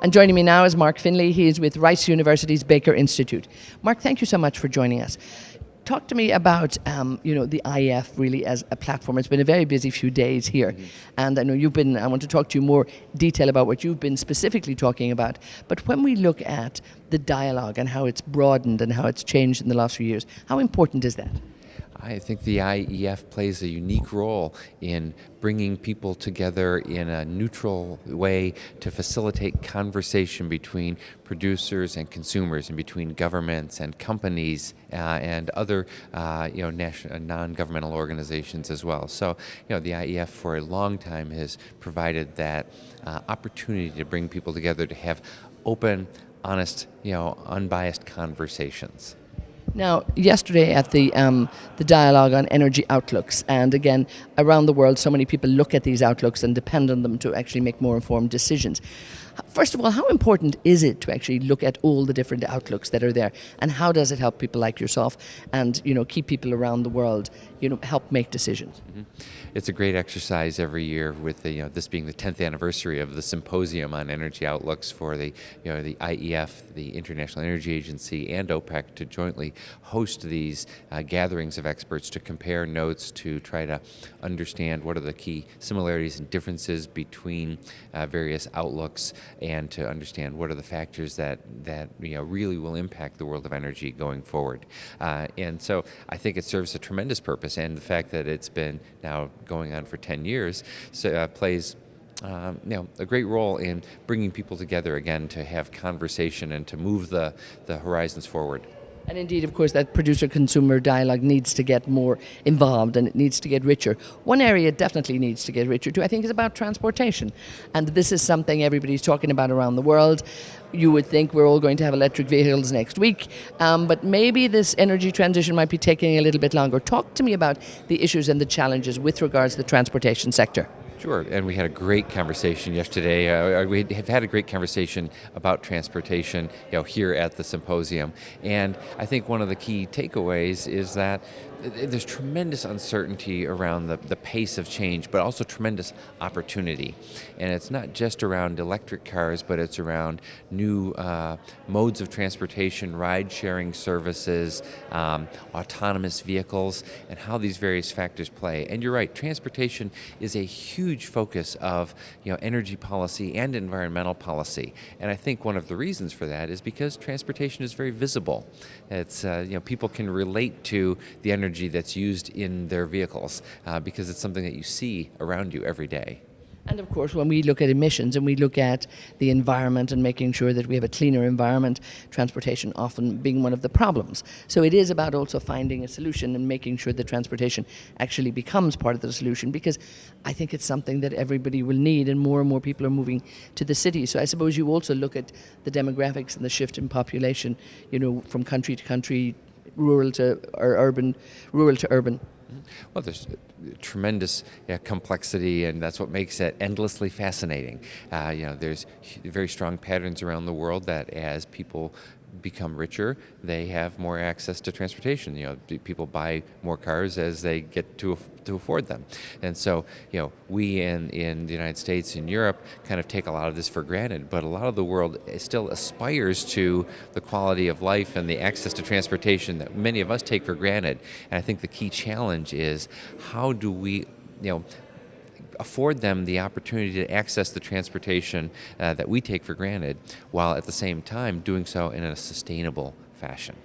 And joining me now is Mark Finley. He is with Rice University's Baker Institute. Mark, thank you so much for joining us. Talk to me about, the IEF really as a platform. It's been a very busy few days here. And I know I want to talk to you more detail about what you've been specifically talking about. But when we look at the dialogue and how it's broadened and how it's changed in the last few years, how important is that? I think the IEF plays a unique role in bringing people together in a neutral way to facilitate conversation between producers and consumers, and between governments and companies and other non-governmental organizations as well. So, the IEF for a long time has provided that opportunity to bring people together to have open, honest, unbiased conversations. Now, yesterday at the dialogue on energy outlooks, and again, around the world, so many people look at these outlooks and depend on them to actually make more informed decisions. First of all, how important is it to actually look at all the different outlooks that are there, and how does it help people like yourself and keep people around the world help make decisions? Mm-hmm. It's a great exercise every year with this being the 10th anniversary of the symposium on energy outlooks for the IEF, the International Energy Agency, and OPEC to jointly host these gatherings of experts to compare notes, to try to understand what are the key similarities and differences between various outlooks, and to understand what are the factors that really will impact the world of energy going forward. And so I think it serves a tremendous purpose, and the fact that it's been now going on for 10 years plays a great role in bringing people together again to have conversation and to move the horizons forward. And indeed, of course, that producer-consumer dialogue needs to get more involved, and it needs to get richer. One area it definitely needs to get richer too, I think, is about transportation. And this is something everybody's talking about around the world. You would think we're all going to have electric vehicles next week, but maybe this energy transition might be taking a little bit longer. Talk to me about the issues and the challenges with regards to the transportation sector. Sure, and we had a great conversation yesterday. We have had a great conversation about transportation, here at the symposium. And I think one of the key takeaways is that there's tremendous uncertainty around the pace of change, but also tremendous opportunity. And it's not just around electric cars, but it's around new modes of transportation, ride-sharing services, autonomous vehicles, and how these various factors play. And you're right, transportation is a huge focus of energy policy and environmental policy. And I think one of the reasons for that is because transportation is very visible. It's people can relate to the energy that's used in their vehicles because it's something that you see around you every day. And of course, when we look at emissions and we look at the environment and making sure that we have a cleaner environment, transportation often being one of the problems. So it is about also finding a solution and making sure that transportation actually becomes part of the solution, because I think it's something that everybody will need, and more people are moving to the city. So I suppose you also look at the demographics and the shift in population, from country to country, rural to urban. Well, there's tremendous complexity, and that's what makes it endlessly fascinating. There's very strong patterns around the world that as people become richer, they have more access to transportation. People buy more cars as they get to afford them. And so, we in the United States and Europe kind of take a lot of this for granted, but a lot of the world still aspires to the quality of life and the access to transportation that many of us take for granted. And I think the key challenge is, how do we, afford them the opportunity to access the transportation that we take for granted, while at the same time doing so in a sustainable fashion.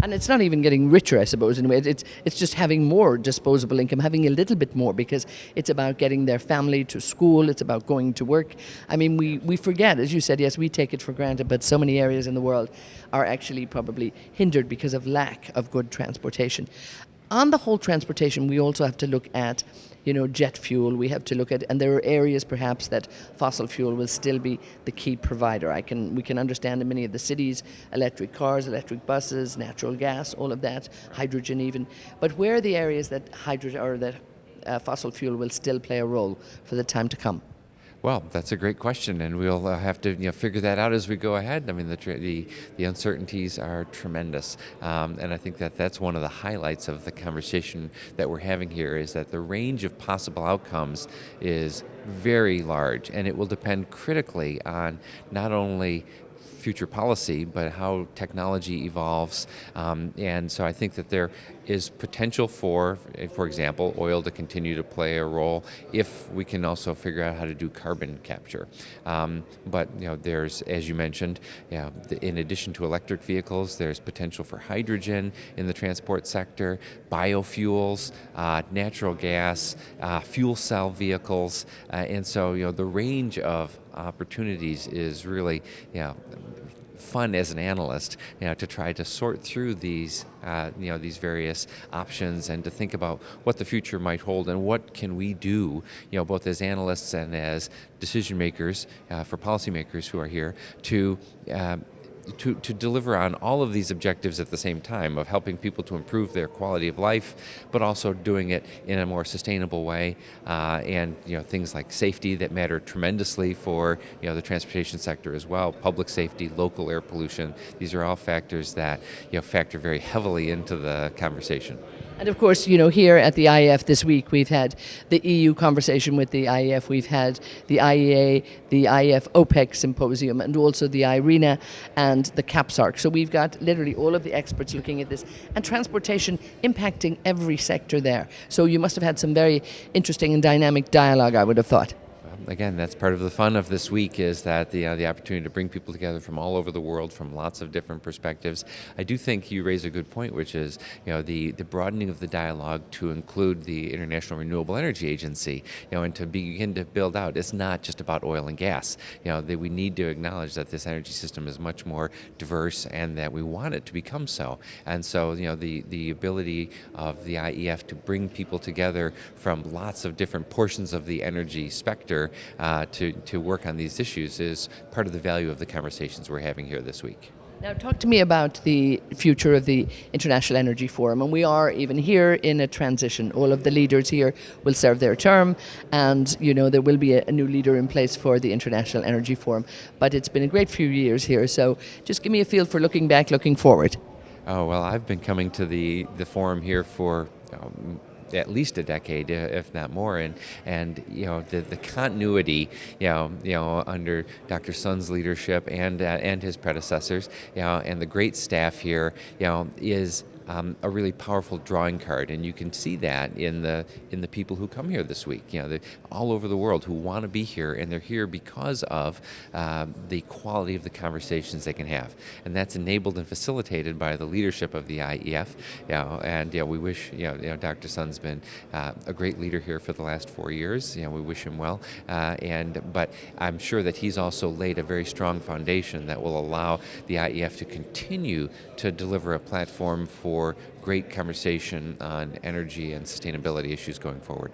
And it's not even getting richer, I suppose, in a way. It's just having more disposable income, having a little bit more, because it's about getting their family to school, it's about going to work. I mean, we forget, as you said, yes, we take it for granted, but so many areas in the world are actually probably hindered because of lack of good transportation. On the whole transportation, we also have to look at jet fuel. We have to look at, and there are areas perhaps that fossil fuel will still be the key provider. We can understand in many of the cities, electric cars, electric buses, natural gas, all of that, hydrogen even. But where are the areas that hydrogen or that fossil fuel will still play a role for the time to come? Well, that's a great question, and we'll have to figure that out as we go ahead. I mean, the uncertainties are tremendous, and I think that that's one of the highlights of the conversation that we're having here is that the range of possible outcomes is very large, and it will depend critically on not only future policy, but how technology evolves. And so I think that there is potential for example, oil to continue to play a role if we can also figure out how to do carbon capture. But there's, as you mentioned, in addition to electric vehicles, there's potential for hydrogen in the transport sector, biofuels, natural gas, fuel cell vehicles, and so the range of opportunities is really fun as an analyst, to try to sort through these these various options and to think about what the future might hold and what can we do, both as analysts and as decision makers for policymakers who are here to deliver on all of these objectives at the same time of helping people to improve their quality of life, but also doing it in a more sustainable way, and things like safety that matter tremendously for the transportation sector as well, public safety, local air pollution. These are all factors that factor very heavily into the conversation. And of course, here at the IEF this week, we've had the EU conversation with the IEF, we've had the IEA, the IEF OPEC symposium, and also the IRENA and the CAPSARC. So we've got literally all of the experts looking at this, and transportation impacting every sector there. So you must have had some very interesting and dynamic dialogue, I would have thought. Again, that's part of the fun of this week is that the opportunity to bring people together from all over the world from lots of different perspectives. I do think you raise a good point, which is the broadening of the dialogue to include the International Renewable Energy Agency, and to begin to build out. It's not just about oil and gas. That we need to acknowledge that this energy system is much more diverse and that we want it to become so. And so the ability of the IEF to bring people together from lots of different portions of the energy spectrum to work on these issues is part of the value of the conversations we're having here this week. Now, talk to me about the future of the International Energy Forum. And we are even here in a transition. All of the leaders here will serve their term, and there will be a new leader in place for the International Energy Forum. But it's been a great few years here, so just give me a feel for looking back, looking forward. Oh, well, I've been coming to the forum here for at least a decade, if not more, and the continuity, under Dr. Sun's leadership and his predecessors, and the great staff here, is a really powerful drawing card, and you can see that in the people who come here this week. They're all over the world who want to be here, and they're here because of the quality of the conversations they can have, and that's enabled and facilitated by the leadership of the IEF. And we wish Dr. Sun's been a great leader here for the last 4 years. We wish him well, but I'm sure that he's also laid a very strong foundation that will allow the IEF to continue to deliver a platform for great conversation on energy and sustainability issues going forward.